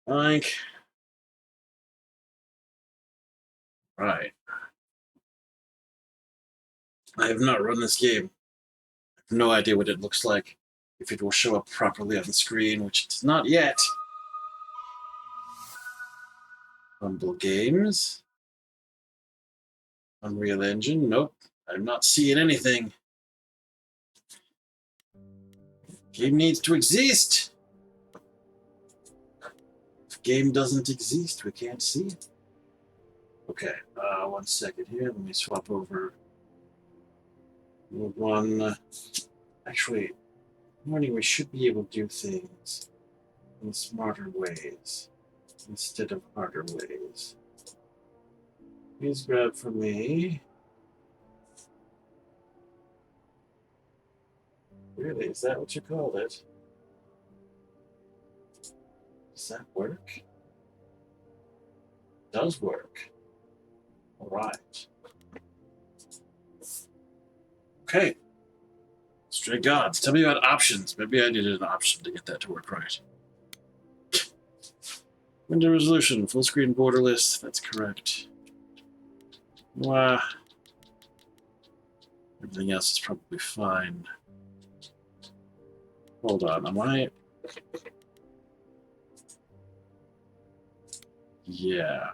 Like, right. I have not run this game. I have no idea what it looks like. If it will show up properly on the screen, which it does not yet. Humble Games. Unreal Engine. Nope. I'm not seeing anything. Game needs to exist. If game doesn't exist, we can't see it. Okay, 1 second here. Let me swap over one. Actually, morning we should be able to do things in smarter ways instead of harder ways. Please grab for me. Really, is that what you called it? Does that work? It does work. All right. Okay. Stray gods, tell me about options. Maybe I needed an option to get that to work right. Window resolution, full screen borderless. That's correct. Wow. Everything else is probably fine. Hold on, am I? Yeah.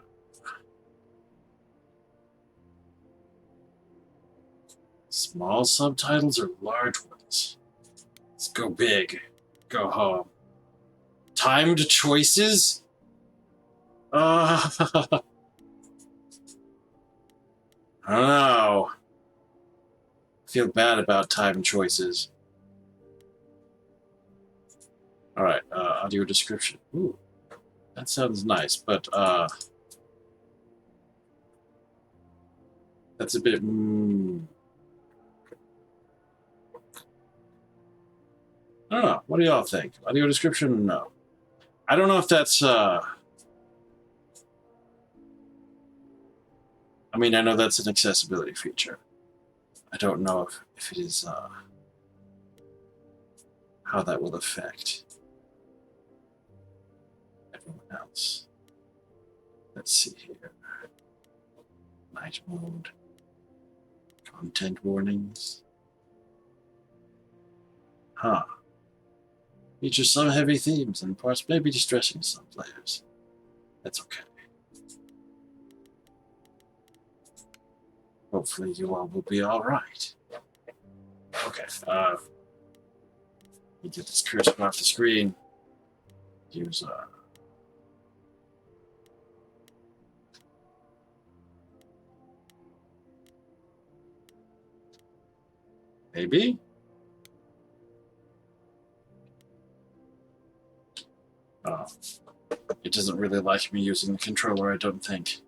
Small subtitles or large ones? Let's go big. Go home. Timed choices? I don't know. I feel bad about timed choices. All right, audio description. Ooh, that sounds nice, but that's a bit. I don't know. What do y'all think? Audio description? No. I don't know if that's. I mean, I know that's an accessibility feature. I don't know if it is how that will affect everyone else. Let's see here. Night mode. Content warnings. Huh. Features some heavy themes and parts may be distressing to some players. That's okay. Hopefully you all will be alright. Okay, let me get this cursor off the screen. Use maybe? Oh. It doesn't really like me using the controller, I don't think.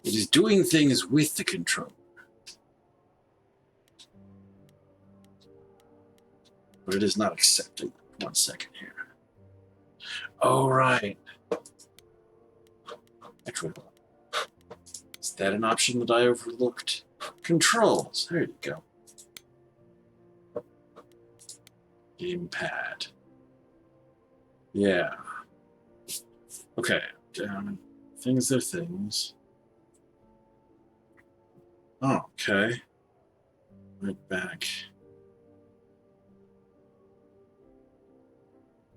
It is doing things with the controller. But it is not accepting. 1 second here. Oh, right. Actually, is that an option that I overlooked? Controls. There you go. Gamepad. Yeah. Okay. Things are things. Oh, okay. Right back.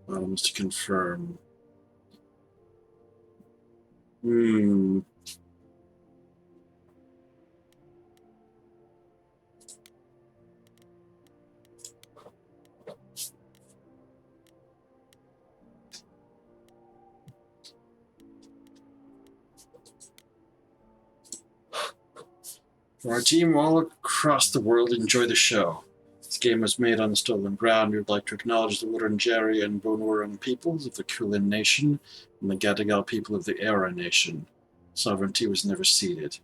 Bottoms to confirm. For our team all across the world, enjoy the show. This game was made on stolen ground. We would like to acknowledge the Wurundjeri and Boonwurrung peoples of the Kulin Nation and the Gadigal people of the Era Nation. Sovereignty was never ceded.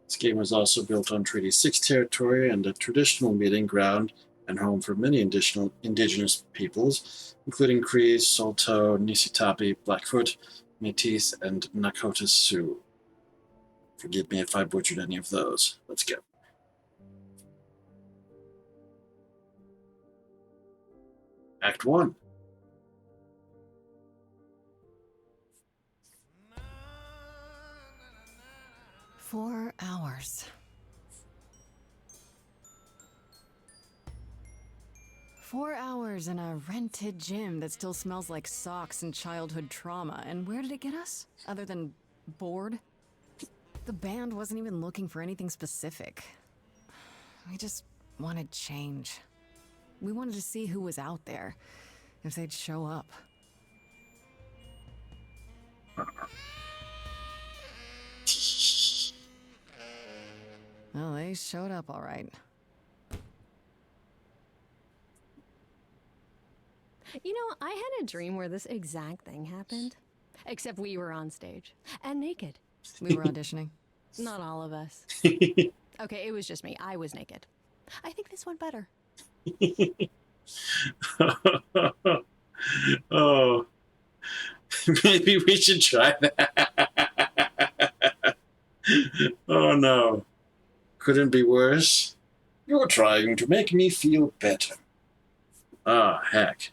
This game was also built on Treaty 6 territory and a traditional meeting ground and home for many indigenous peoples, including Cree, Saulteaux, Nisitapi, Blackfoot, Métis, and Nakota Sioux. Forgive me if I butchered any of those. Let's go. Act 1. 4 hours. 4 hours in a rented gym that still smells like socks and childhood trauma. And where did it get us? Other than bored? The band wasn't even looking for anything specific. We just wanted change. We wanted to see who was out there, if they'd show up. Well, they showed up all right. You know, I had a dream where this exact thing happened. Except we were on stage. And naked. We were auditioning. Not all of us. Okay, it was just me. I was naked. I think this went better. Oh. Maybe we should try that. Oh no. Couldn't be worse. You're trying to make me feel better. Ah, heck.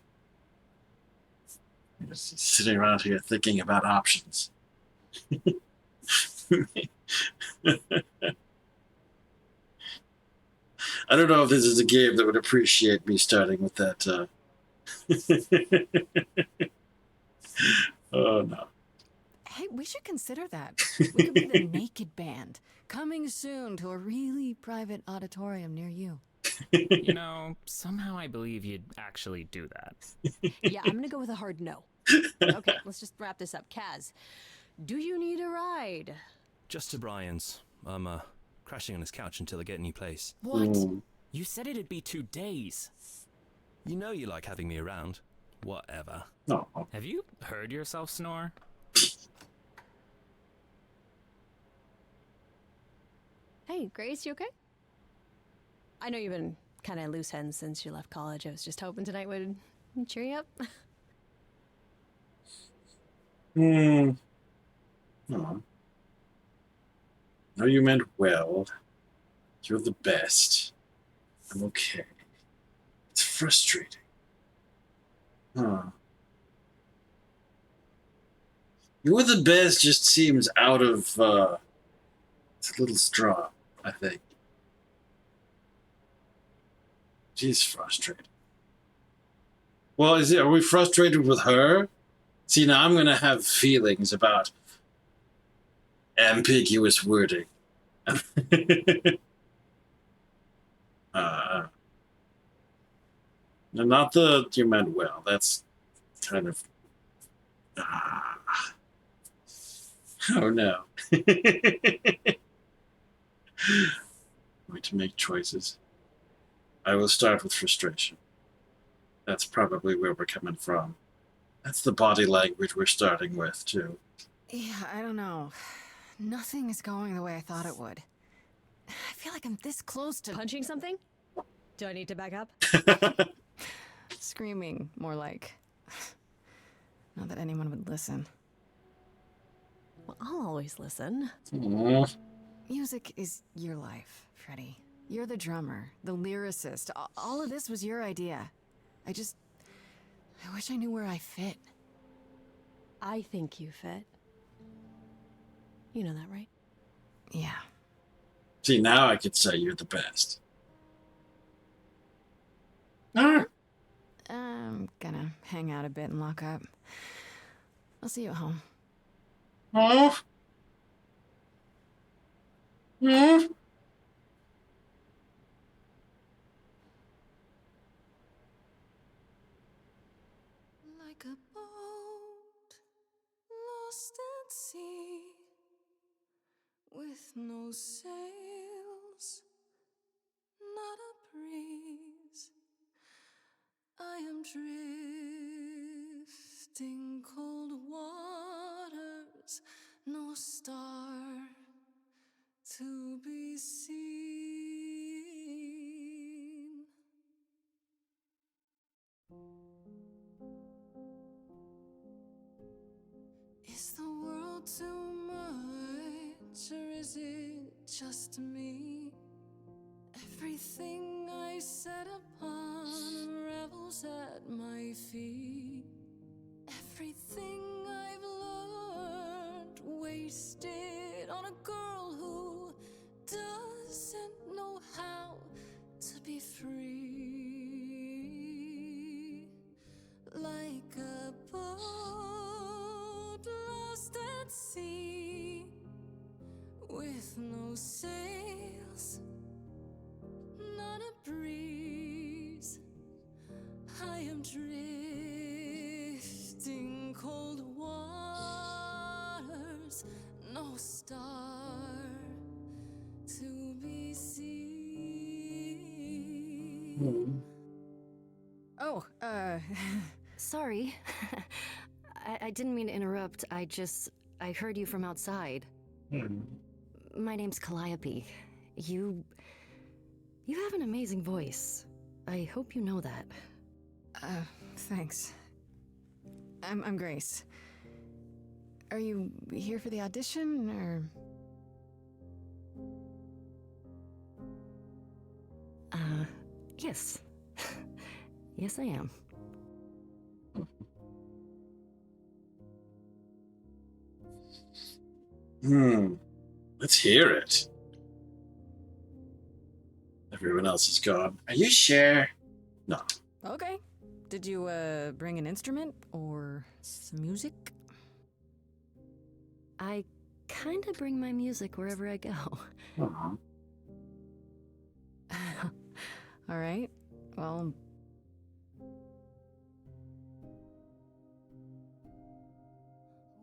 I'm just sitting around here thinking about options. I don't know if this is a game that would appreciate me starting with that. Oh no. Hey, we should consider that. We could be the Naked Band. Coming soon to a really private auditorium near you. You know, somehow I believe you'd actually do that. Yeah, I'm gonna go with a hard no. Okay, let's just wrap this up. Kaz, do you need a ride? Just to Brian's. I'm crashing on his couch until I get a new place. What? Ooh. You said it'd be 2 days. You know you like having me around. Whatever. No. Have you heard yourself snore? Hey, Grace, you okay? I know you've been kind of loose ends since you left college. I was just hoping tonight would cheer you up. No. No, you meant well. You're the best. I'm okay. It's frustrating. Huh. You're the best just seems out of, it's a little strong, I think. She's frustrated. Well, are we frustrated with her? See, now I'm gonna have feelings about ambiguous wording. No, not the you meant well. That's kind of. Oh no. Going to make choices. I will start with frustration. That's probably where we're coming from. That's the body language we're starting with, too. Yeah, I don't know. Nothing is going the way I thought it would. I feel like I'm this close to Punching something? Do I need to back up? screaming, more like. Not that anyone would listen. Well, I'll always listen. Aw. Music is your life, Freddie. You're the drummer, the lyricist. All of this was your idea. I wish I knew where I fit. I think you fit. You know that, right? Yeah. See, now I could say you're the best. Ah. I'm gonna hang out a bit and lock up. I'll see you at home. Oh. Yeah. Like a boat lost at sea, with no sails, not a breeze. I am drifting cold waters, no star to be seen. Is the world too much, or is it just me? Everything I set upon unravels at my feet. Everything I've learned wasted on a girl who With no sails, not a breeze, I am drifting cold waters, no star to be seen. Oh, Sorry. I didn't mean to interrupt. I heard you from outside. My name's Calliope. You have an amazing voice. I hope you know that. Thanks. I'm Grace. Are you here for the audition, or? Yes. Yes, I am. Let's hear it. Everyone else is gone. Are you sure? No. Okay. Did you, bring an instrument, or some music? I kinda bring my music wherever I go. Aw. Alright. Well...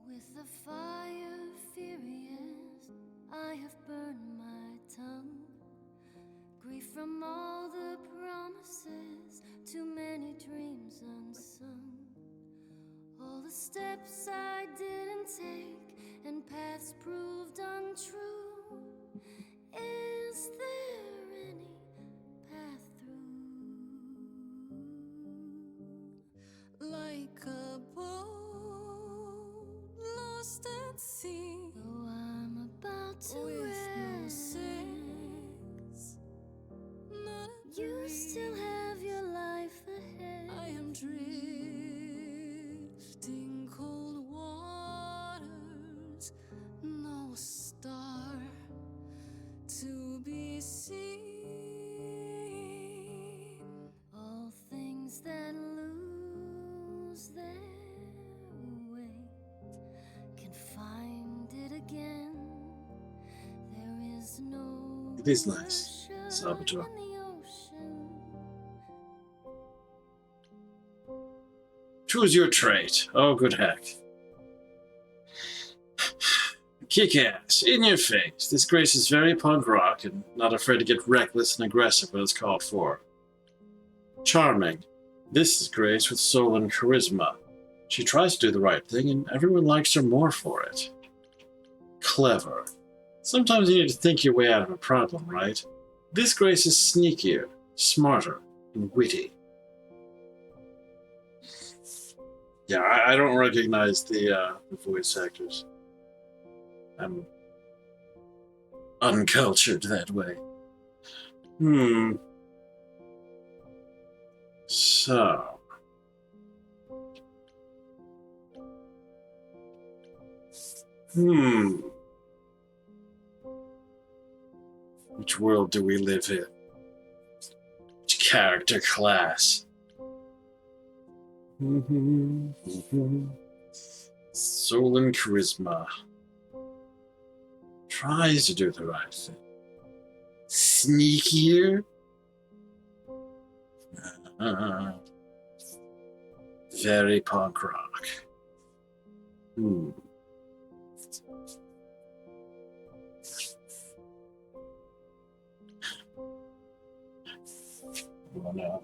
With the fire furious, I have burned my tongue. Grief from all the promises, too many dreams unsung. All the steps I didn't take, and paths proved untrue. Is there any path through? Like a boat lost at sea, Though I'm about to with no rest, sails, not a you breeze. still have your life ahead. I am drifting cold waters, no star to be seen. All things that lose their way can find it again. There is no It is nice, ocean Salvatore. in the ocean. Choose your trait. Oh, good heck. Kick ass, in your face. This Grace is very punk rock and not afraid to get reckless and aggressive when it's called for. Charming. This is Grace with soul and charisma. She tries to do the right thing and everyone likes her more for it. Clever. Sometimes you need to think your way out of a problem, right? This Grace is sneakier, smarter, and witty. Yeah, I don't recognize the voice actors. I'm uncultured that way. So. Which world do we live in? Which character class? Soul and charisma. Tries to do the right thing. Sneakier? Very punk rock. Oh no.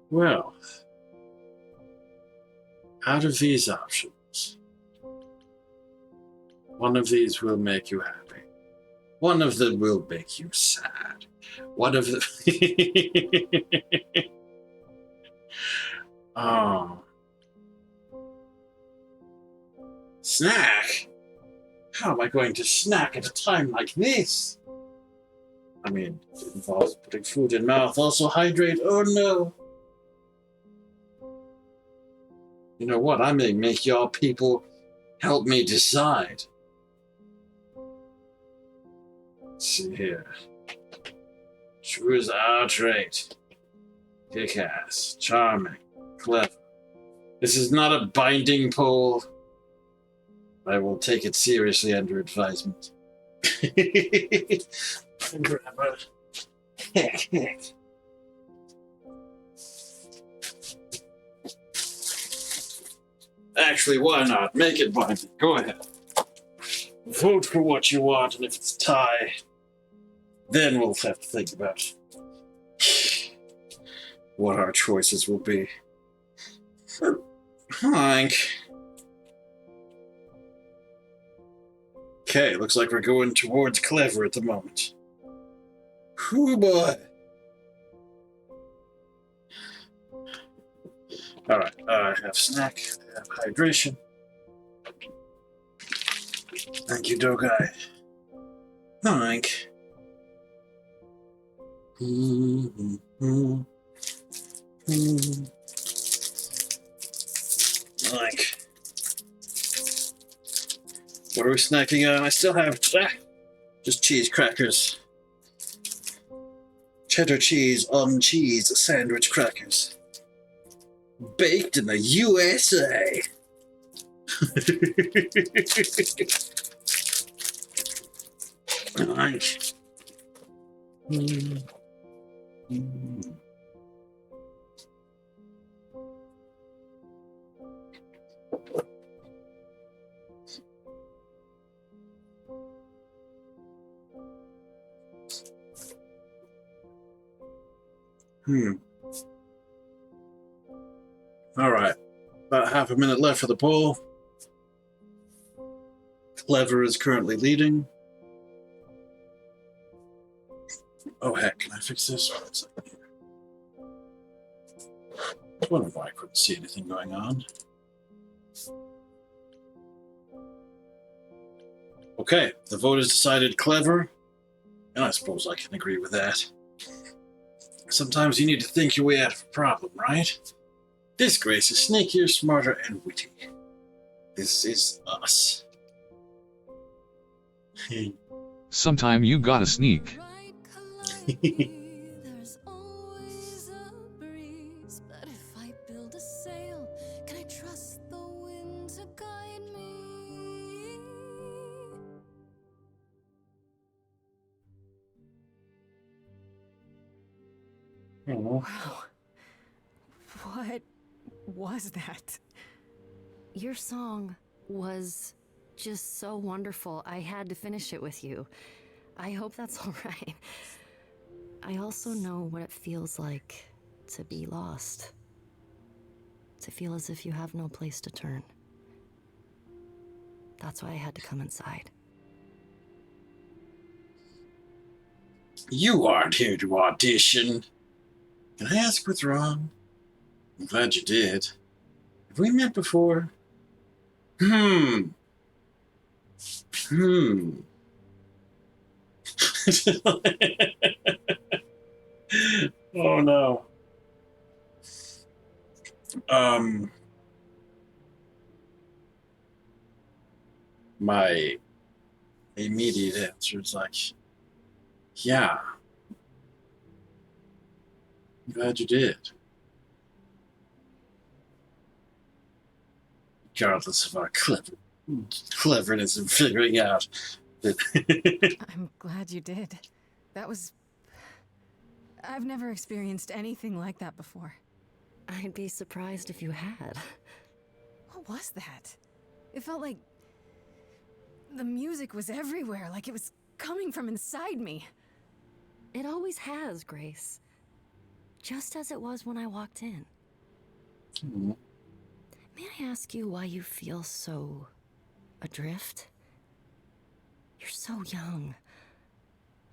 Well, out of these options, one of these will make you happy. One of them will make you sad. One of them... Oh. Snack? How am I going to snack at a time like this? I mean, it involves putting food in mouth, also hydrate. Oh no! You know what? I may make y'all people help me decide. Let's see here. Choose our trait. Kick-ass, charming, clever. This is not a binding poll. I will take it seriously under advisement. Grab a Actually, why not? Make it binding. Go ahead. Vote for what you want, and if it's a tie, then we'll have to think about what our choices will be. Hank. Okay, looks like we're going towards clever at the moment. Whoo boy. Alright, I have snack, I have hydration. Thank you, Dogai. Hank. Hank. What are we snacking on? I still have just cheese crackers. Cheddar cheese on cheese sandwich crackers. Baked in the USA. Hank. Alright. About half a minute left for the poll. Clever is currently leading. Oh heck, can I fix this? One second here. I wonder why I couldn't see anything going on. Okay, the vote is decided clever, and I suppose I can agree with that. Sometimes you need to think your way out of a problem, right? This Grace is sneakier, smarter, and witty. This is us. Sometime you gotta sneak. Right, Calliope, there's always a breeze. But if I build a sail, can I trust the wind to guide me? Wow. What was that? Your song was just so wonderful. I had to finish it with you. I hope that's all right. I also know what it feels like to be lost. To feel as if you have no place to turn. That's why I had to come inside. You aren't here to audition. Can I ask what's wrong? I'm glad you did. Have we met before? Oh no. My immediate answer is like, yeah. I'm glad you did. Regardless of our cleverness in figuring out that I'm glad you did. That was... I've never experienced anything like that before. I'd be surprised if you had. What was that? It felt like... the music was everywhere, like it was coming from inside me. It always has, Grace. Just as it was when I walked in. May I ask you why you feel so adrift? You're so young.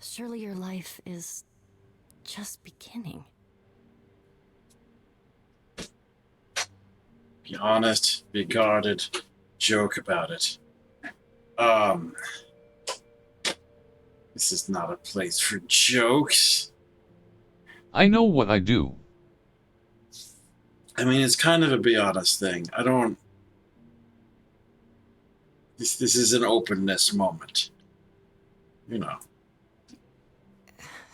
Surely your life is just beginning. be honest, be guarded, joke about it. This is not a place for jokes. I know what I do. I mean, it's kind of a be honest thing. I don't... This is an openness moment. You know.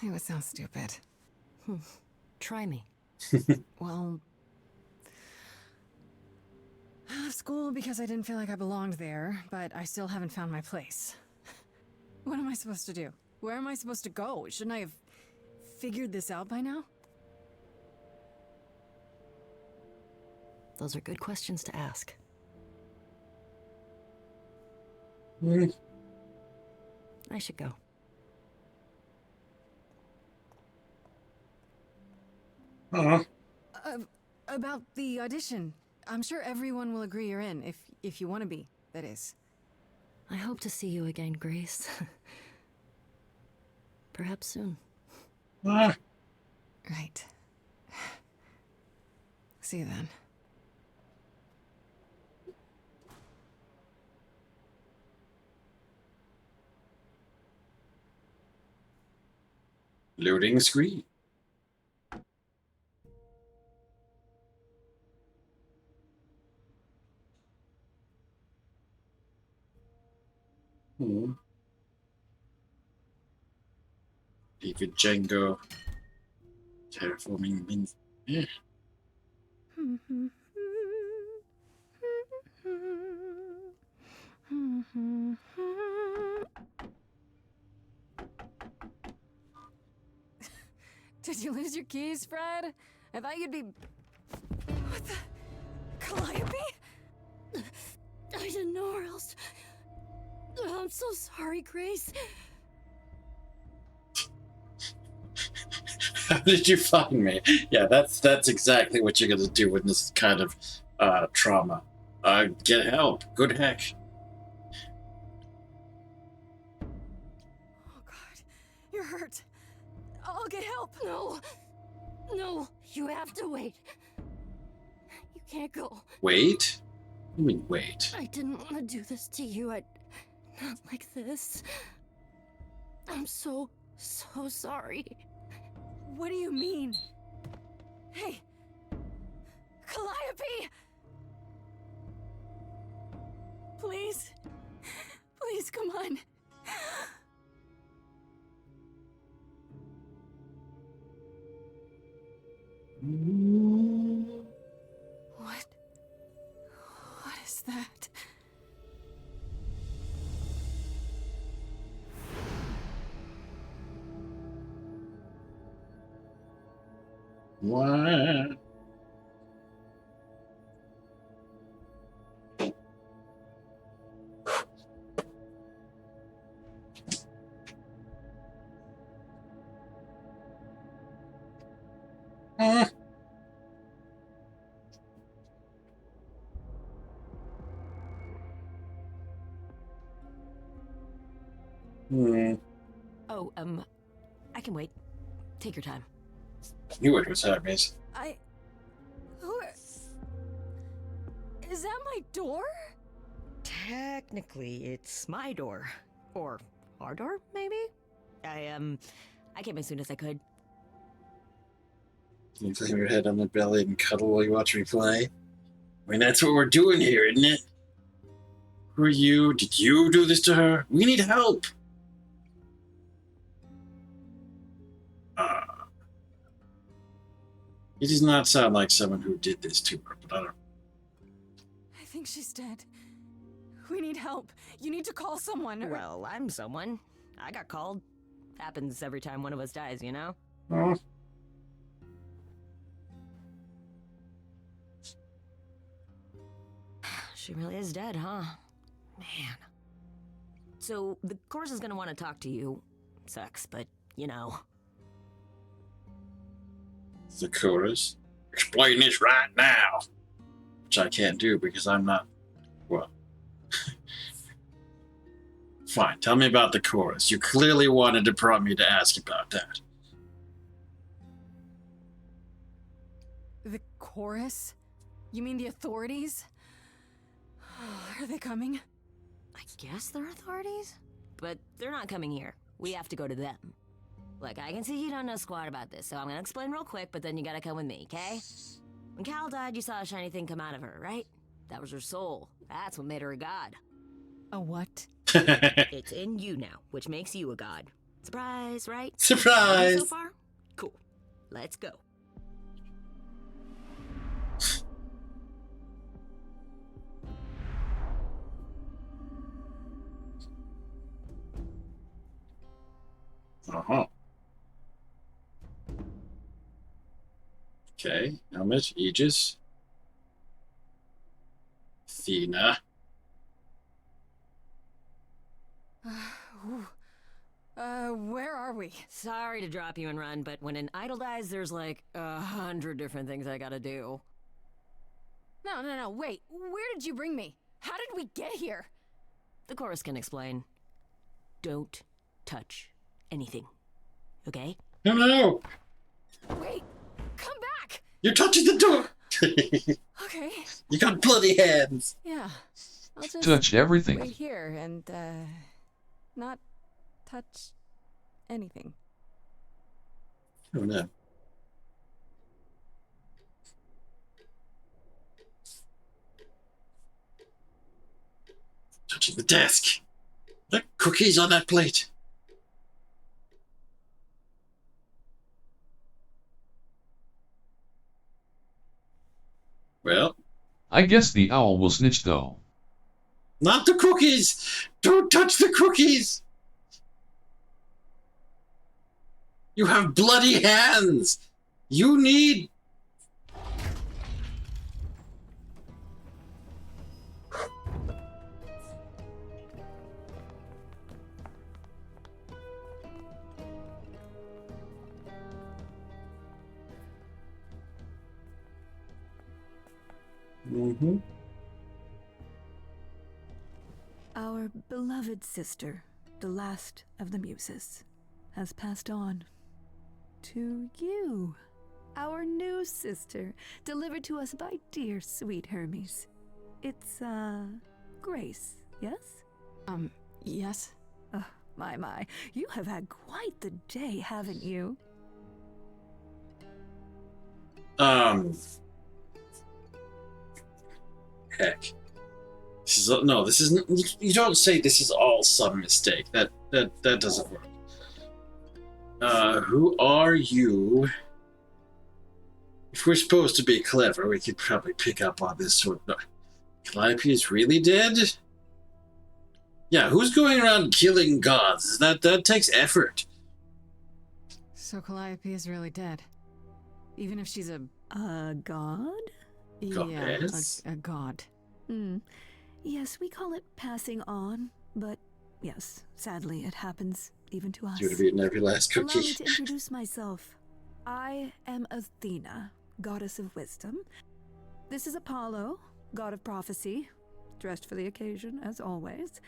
It would sound stupid. Try me. Well... school because I didn't feel like I belonged there, but I still haven't found my place. What am I supposed to do? Where am I supposed to go? Shouldn't I have figured this out by now? Those are good questions to ask. I should go. About the audition. I'm sure everyone will agree you're in, if you want to be, that is. I hope to see you again, Grace. Perhaps soon. Right. See you then. Loading screen. David Django. Terraforming means. Yeah. Did you lose your keys, Fred? I thought you'd be... What the... Calliope? I didn't know where else. I'm so sorry, Grace. How did you find me? Yeah, that's exactly what you're gonna do with this kind of trauma. Get help. Good heck. Oh, God. You're hurt. I'll get help. No. No, you have to wait. You can't go. Wait? What do you mean, wait? I didn't want to do this to you. Not like this. I'm so sorry. What do you mean? Hey! Calliope! Please? Please, come on. What is that? What? Oh, I can wait. Take your time. You would was that means. Is that my door? Technically, it's my door. Or our door, maybe? I came as soon as I could. You lay your head on the belly and cuddle while you watch me play. I mean, that's what we're doing here, isn't it? Who are you? Did you do this to her? We need help. It does not sound like someone who did this to her, but I don't. I think she's dead. We need help. You need to call someone. Well, I'm someone. I got called. Happens every time one of us dies, you know? Oh. She really is dead, huh? Man. So, the course is gonna want to talk to you. Sucks, but, you know. The chorus. Explain this right now. Which I can't do because I'm not. Well. Fine, tell me about the chorus. You clearly wanted to prompt me to ask about that. The chorus? You mean the authorities? Are they coming? I guess they're authorities? But they're not coming here. We have to go to them. Look, I can see you don't know squat about this, so I'm gonna explain real quick, but then you gotta come with me, okay? When Cal died, you saw a shiny thing come out of her, right? That was her soul. That's what made her a god. A what? It's in you now, which makes you a god. Surprise, right? Surprise! So far? Cool. Let's go. Okay, helmet, Aegis. Athena. Where are we? Sorry to drop you and run, but when an idol dies, there's like 100 different things I gotta do. No, wait. Where did you bring me? How did we get here? The chorus can explain. Don't touch anything. Okay? No! Wait, come back! You're touching the door! Okay, You got bloody hands! yeah. I'll just Touched everything. wait here and, not touch anything. Oh no. Touching the desk! The cookies on that plate! Well, I guess the owl will snitch though. not the cookies! Don't touch the cookies! You have bloody hands! You need... Mm-hmm. Our beloved sister, the last of the Muses, has passed on to you, our new sister, delivered to us by dear sweet Hermes. It's, Grace, yes? Yes? Oh, my, you have had quite the day, haven't you? Heck. This is no. This isn't. You don't say this is all some mistake. That doesn't work. Who are you? If we're supposed to be clever, we could probably pick up on this sort of. Calliope is really dead. Yeah, who's going around killing gods? That takes effort. So Calliope is really dead. Even if she's a God? Goddess? Yeah, a god. Yes, we call it passing on, but yes, sadly it happens even to us. You would have eaten every last Allow me cookie. to introduce myself. I am Athena, goddess of wisdom. This is Apollo, god of prophecy, dressed for the occasion, as always.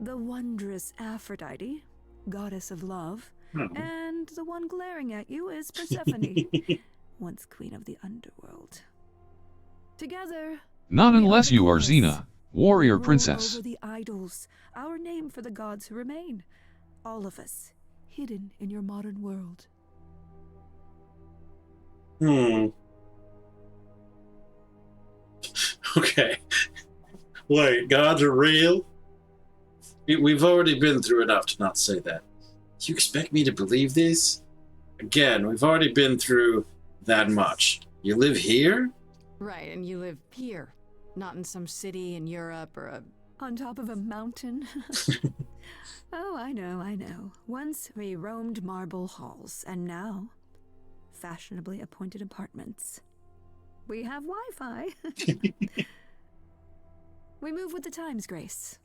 The wondrous Aphrodite, goddess of love. And the one glaring at you is Persephone, once queen of the underworld. Together, Not we unless the you are chorus. Xena, warrior Rule princess. over the idols, our name for the gods who remain. All of us, hidden in your modern world. Okay. Wait, gods are real? We've already been through enough to not say that. You expect me to believe this? Again, we've already been through that much. You live here? Right, and you live here, not in some city in Europe or a... On top of a mountain? Oh, I know. Once we roamed marble halls, and now, fashionably appointed apartments. We have Wi-Fi. We move with the times, Grace.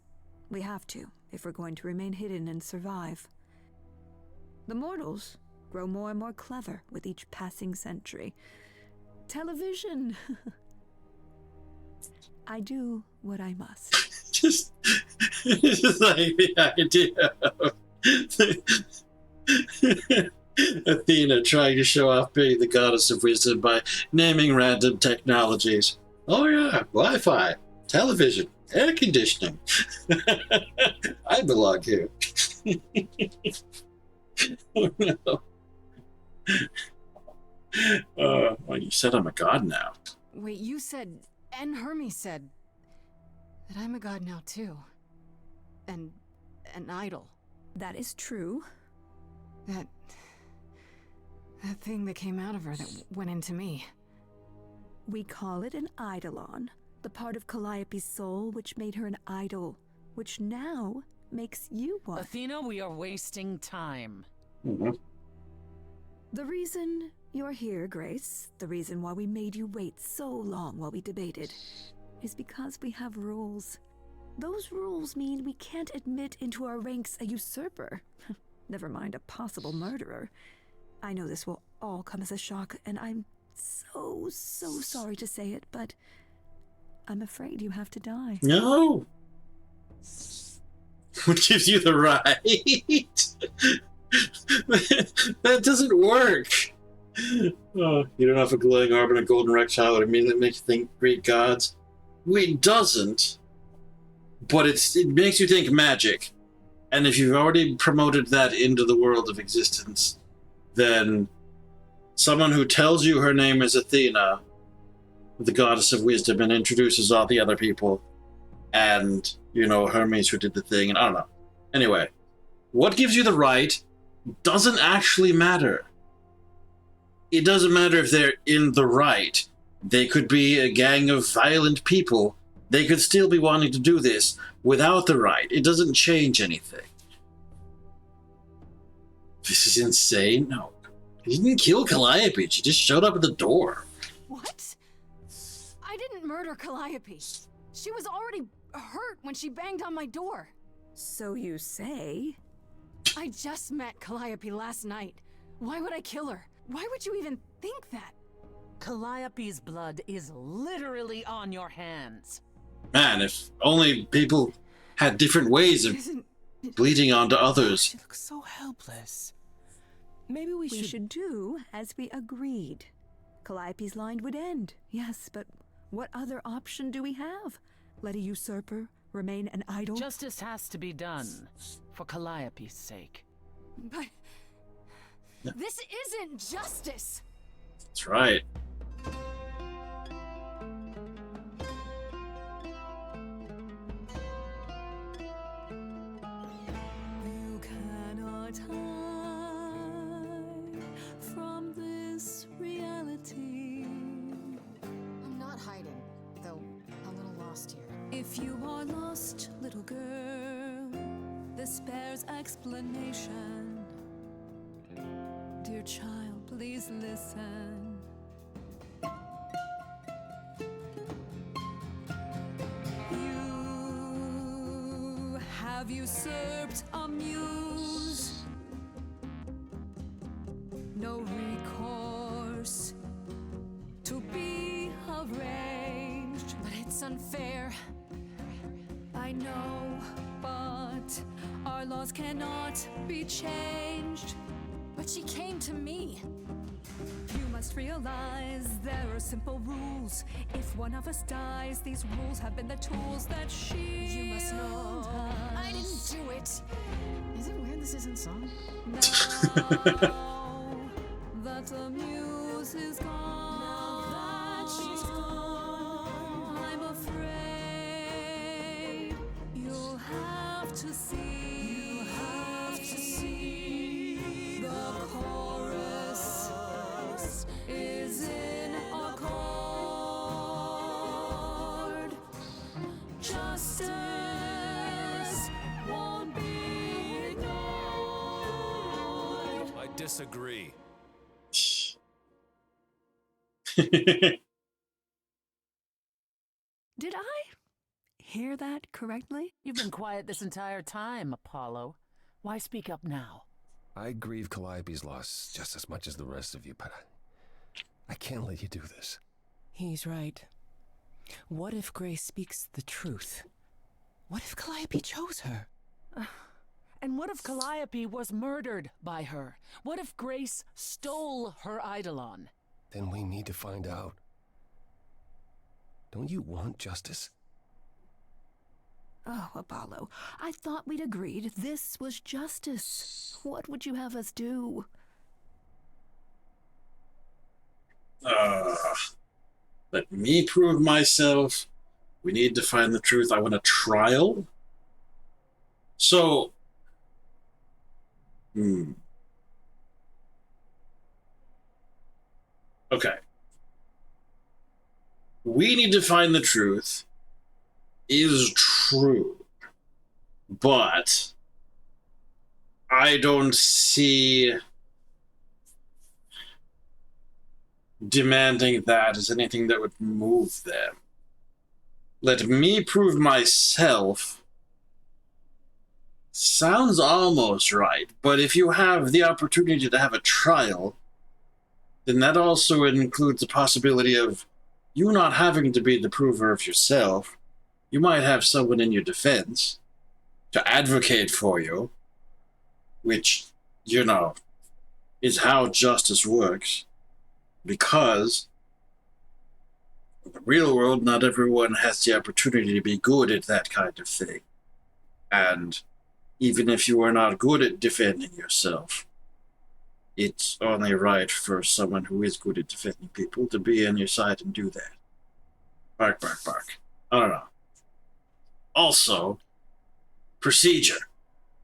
We have to, if we're going to remain hidden and survive. The mortals grow more and more clever with each passing century. Television! I do what I must. Just like the idea of Athena trying to show off being the goddess of wisdom by naming random technologies. Oh yeah, Wi-Fi, television, air conditioning. I belong here. Oh no. Well, you said I'm a god now. Wait, you said, and Hermes said, that I'm a god now too. And an idol. That is true. That thing that came out of her that went into me. We call it an eidolon, the part of Calliope's soul which made her an idol, which now makes you one. Athena, we are wasting time. Mm-hmm. The reason You're here, Grace. The reason why we made you wait so long while we debated is because we have rules. Those rules mean we can't admit into our ranks a usurper. Never mind a possible murderer. I know this will all come as a shock, and I'm so sorry to say it, but I'm afraid you have to die. No! What gives you the right? That doesn't work! Oh, you don't have a glowing orb and a golden reptile would immediately make you think Greek gods. Well, it doesn't, but it makes you think magic. And if you've already promoted that into the world of existence, then someone who tells you her name is Athena, the goddess of wisdom, and introduces all the other people, and, you know, Hermes who did the thing, and I don't know. Anyway, what gives you the right doesn't actually matter. It doesn't matter if they're in the right. They could be a gang of violent people. They could still be wanting to do this without the right. It doesn't change anything. This is insane. No. He didn't kill Calliope. She just showed up at the door. What? I didn't murder Calliope. She was already hurt when she banged on my door. So you say? I just met Calliope last night. Why would I kill her? Why would you even think that? Calliope's blood is literally on your hands. Man, if only people had different ways of bleeding onto others. She looks so helpless. Maybe we should do as we agreed. Calliope's line would end, yes, but what other option do we have? Let a usurper remain an idol? Justice has to be done, for Calliope's sake. But this isn't justice. That's right. You cannot hide from this reality. I'm not hiding, though a little lost here. If you are lost, little girl, this bears explanation. Dear child, please listen. You have usurped a muse. No recourse to be arranged. But it's unfair. I know, but our laws cannot be changed. But she came to me. You must realize there are simple rules. If one of us dies, these rules have been the tools that shield You must know us. I didn't do it. Is it weird this isn't song? Now that the muse is gone, Now that she's gone, I'm afraid you'll have to see. You'll have to see the chorus is in accord. Justice won't be ignored. I disagree. Did I hear that correctly? You've been quiet this entire time, Apollo. Why speak up now? I grieve Calliope's loss just as much as the rest of you, but I can't let you do this. He's right. What if Grace speaks the truth? What if Calliope chose her? And what if Calliope was murdered by her? What if Grace stole her eidolon? Then we need to find out. Don't you want justice? Oh, Apollo, I thought we'd agreed this was justice. What would you have us do? Let me prove myself. We need to find the truth. I want a trial. So, okay. We need to find the truth is true, but I don't see demanding that as anything that would move them. Let me prove myself sounds almost right, but if you have the opportunity to have a trial, then that also includes the possibility of you not having to be the prover of yourself. You might have someone in your defense to advocate for you, which, you know, is how justice works. Because in the real world, not everyone has the opportunity to be good at that kind of thing. And even if you are not good at defending yourself, it's only right for someone who is good at defending people to be on your side and do that. Bark, bark, bark. I don't know. Also, procedure.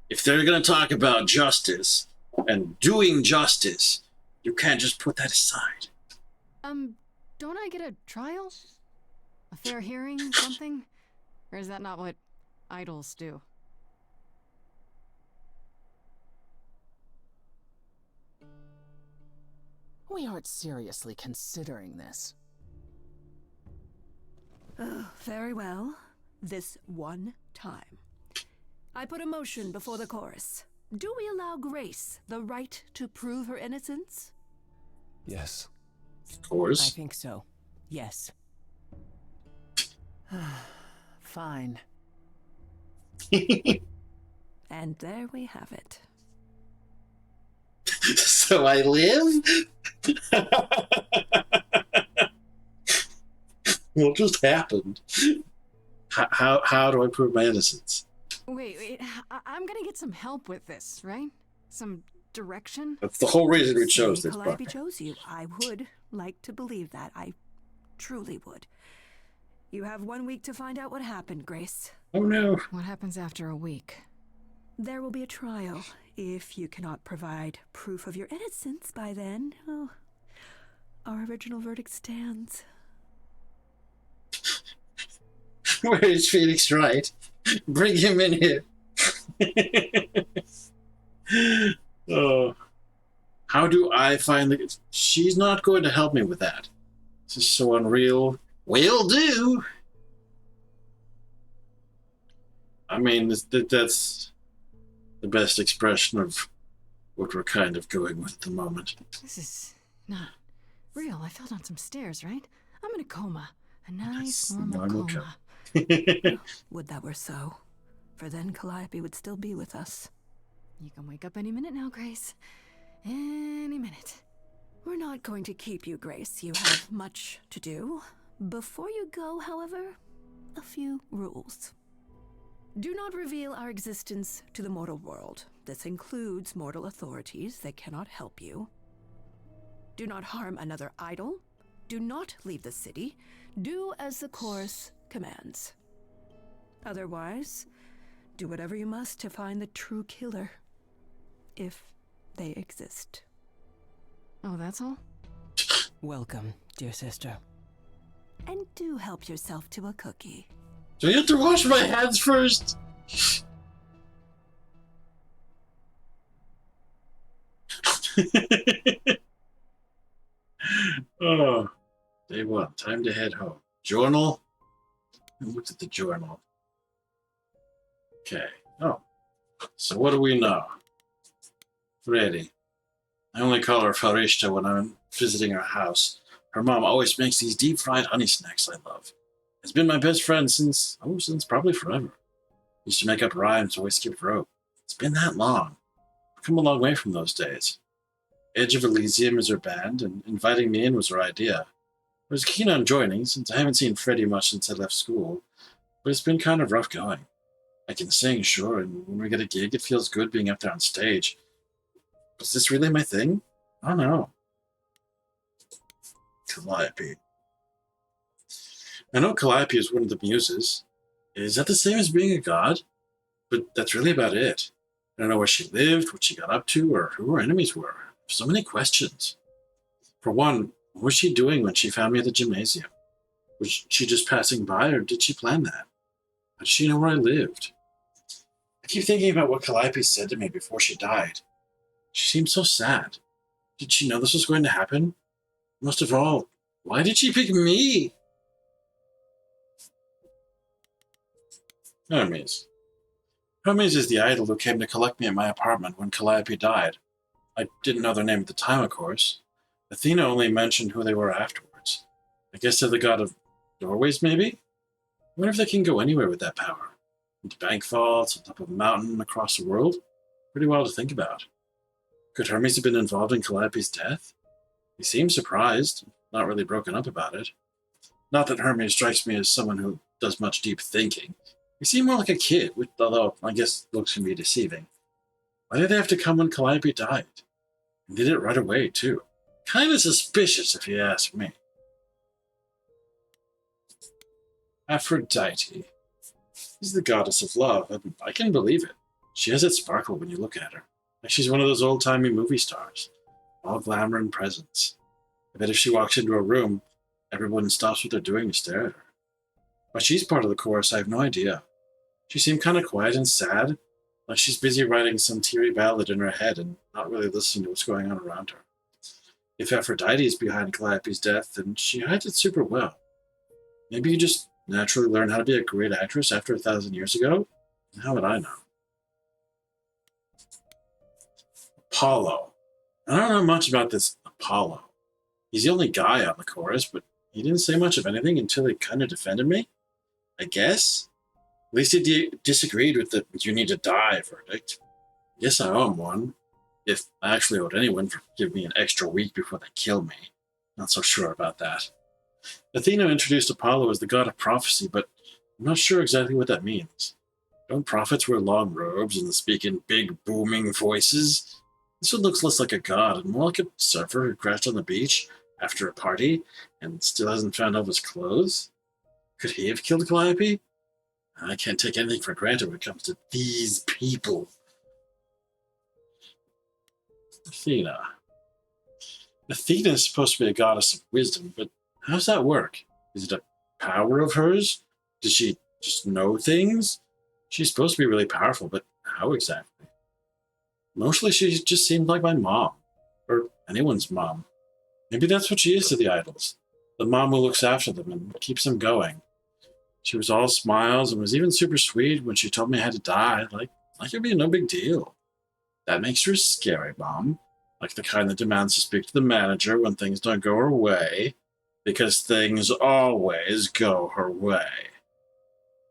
If they're going to talk about justice and doing justice, you can't just put that aside. Don't I get a trial? A fair hearing, something? Or is that not what idols do? We aren't seriously considering this. Very well. This one time. I put a motion before the chorus. Do we allow Grace the right to prove her innocence? Yes. Of course. I think so. Yes. Fine. And there we have it. So I live? What just happened? How do I prove my innocence? Wait, I'm gonna get some help with this, right? Some direction? That's the whole reason we chose this Calliope book. chose you. I would like to believe that. I truly would. You have 1 week to find out what happened, Grace. Oh no. What happens after a week? There will be a trial. If you cannot provide proof of your innocence by then, oh, our original verdict stands. Where is Phoenix Wright? Bring him in here. Oh. How do I find the... She's not going to help me with that. This is so unreal. Will do! I mean, that's the best expression of what we're kind of going with at the moment. This is not real. I fell down some stairs, right? I'm in a coma. A nice, normal coma. Would that were so. For then Calliope would still be with us. You can wake up any minute now, Grace. Any minute. We're not going to keep you, Grace. You have much to do. Before you go, however, a few rules. Do not reveal our existence to the mortal world. This includes mortal authorities. They cannot help you. Do not harm another idol. Do not leave the city. Do as the chorus commands. Otherwise, do whatever you must to find the true killer. If they exist. Oh, that's all? Welcome, dear sister. And do help yourself to a cookie. Do I have to wash my hands first? Oh, day one. Time to head home. Journal. I looked at the journal. Okay. Oh. So what do we know? Freddy. I only call her Farishta when I'm visiting her house. Her mom always makes these deep-fried honey snacks I love. Has been my best friend since probably forever. Used to make up rhymes, always skipped rope. It's been that long. I've come a long way from those days. Edge of Elysium is her band, and inviting me in was her idea. I was keen on joining, since I haven't seen Freddie much since I left school, but it's been kind of rough going. I can sing, sure, and when we get a gig, it feels good being up there on stage. But is this really my thing? I don't know. Calliope. I know Calliope is one of the muses. Is that the same as being a god? But that's really about it. I don't know where she lived, what she got up to, or who her enemies were. So many questions. For one, what was she doing when she found me at the gymnasium? Was she just passing by, or did she plan that? How did she know where I lived? I keep thinking about what Calliope said to me before she died. She seemed so sad. Did she know this was going to happen? Most of all, why did she pick me? Hermes. Hermes is the idol who came to collect me at my apartment when Calliope died. I didn't know their name at the time, of course. Athena only mentioned who they were afterwards. I guess they're the god of doorways, maybe? I wonder if they can go anywhere with that power. Into bank vaults, on top of a mountain, across the world? Pretty wild to think about. Could Hermes have been involved in Calliope's death? He seemed surprised, not really broken up about it. Not that Hermes strikes me as someone who does much deep thinking. He seemed more like a kid, which, although I guess looks can be deceiving. Why did they have to come when Calliope died? And did it right away, too. Kind of suspicious, if you ask me. Aphrodite. She's the goddess of love, and I can believe it. She has that sparkle when you look at her. Like she's one of those old-timey movie stars. All glamour and presence. I bet if she walks into a room, everyone stops what they're doing to stare at her. Why she's part of the chorus, I have no idea. She seemed kind of quiet and sad, like she's busy writing some teary ballad in her head and not really listening to what's going on around her. If Aphrodite is behind Calliope's death, then she hides it super well. Maybe you just naturally learn how to be a great actress after 1,000 years ago? How would I know? Apollo. I don't know much about this Apollo. He's the only guy on the chorus, but he didn't say much of anything until he kind of defended me, I guess? At least he disagreed with the "you need to die" verdict. Guess I owe him one. If I actually owed anyone for giving me an extra week before they kill me. Not so sure about that. Athena introduced Apollo as the god of prophecy, but I'm not sure exactly what that means. Don't prophets wear long robes and speak in big, booming voices? This one looks less like a god and more like a surfer who crashed on the beach after a party and still hasn't found all his clothes. Could he have killed Calliope? I can't take anything for granted when it comes to these people. Athena. Athena is supposed to be a goddess of wisdom, but how does that work? Is it a power of hers? Does she just know things? She's supposed to be really powerful, but how exactly? Mostly she just seemed like my mom, or anyone's mom. Maybe that's what she is to the idols. The mom who looks after them and keeps them going. She was all smiles and was even super sweet when she told me I had to die, like it'd be no big deal. That makes her a scary mom, like the kind that demands to speak to the manager when things don't go her way, because things always go her way.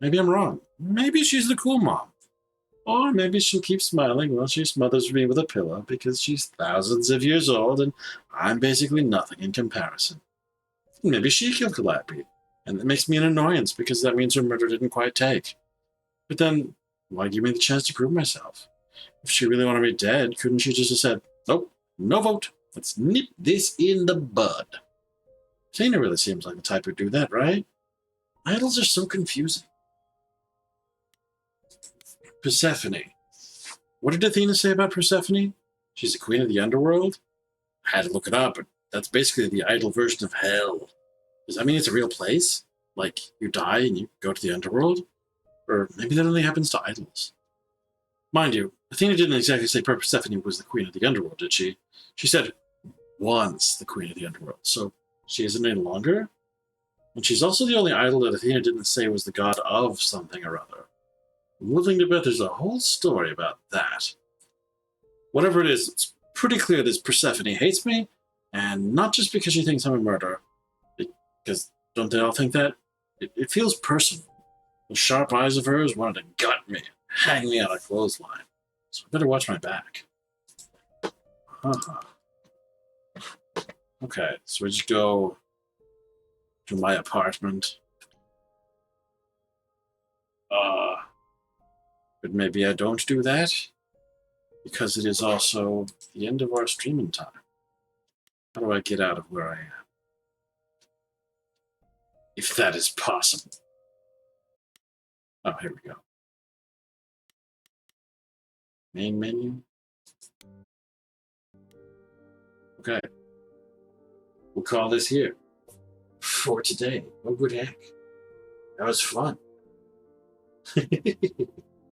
Maybe I'm wrong. Maybe she's the cool mom. Or maybe she'll keep smiling while she smothers me with a pillow because she's thousands of years old and I'm basically nothing in comparison. Maybe she killed Calliope, and that makes me an annoyance because that means her murder didn't quite take. But then, why give me the chance to prove myself? If she really wanted me dead, couldn't she just have said, nope, no vote, let's nip this in the bud? Athena really seems like the type who'd do that, right? Idols are so confusing. Persephone. What did Athena say about Persephone? She's the queen of the underworld? I had to look it up, but that's basically the idol version of hell. Does that mean it's a real place? Like, you die and you go to the underworld? Or maybe that only happens to idols. Mind you, Athena didn't exactly say Persephone was the queen of the underworld, did she? She said, once the queen of the underworld, so she isn't any longer? And she's also the only idol that Athena didn't say was the god of something or other. I'm willing to bet there's a whole story about that. Whatever it is, it's pretty clear this Persephone hates me, and not just because she thinks I'm a murderer. Because don't they all think that? It feels personal. Those sharp eyes of hers wanted to gut me, hang me on a clothesline. So I better watch my back. Okay, so we just go to my apartment. But maybe I don't do that, because it is also the end of our streaming time. How do I get out of where I am? If that is possible. Oh, here we go. Main menu. Okay. We'll call this here. For today. Oh, good heck. That was fun.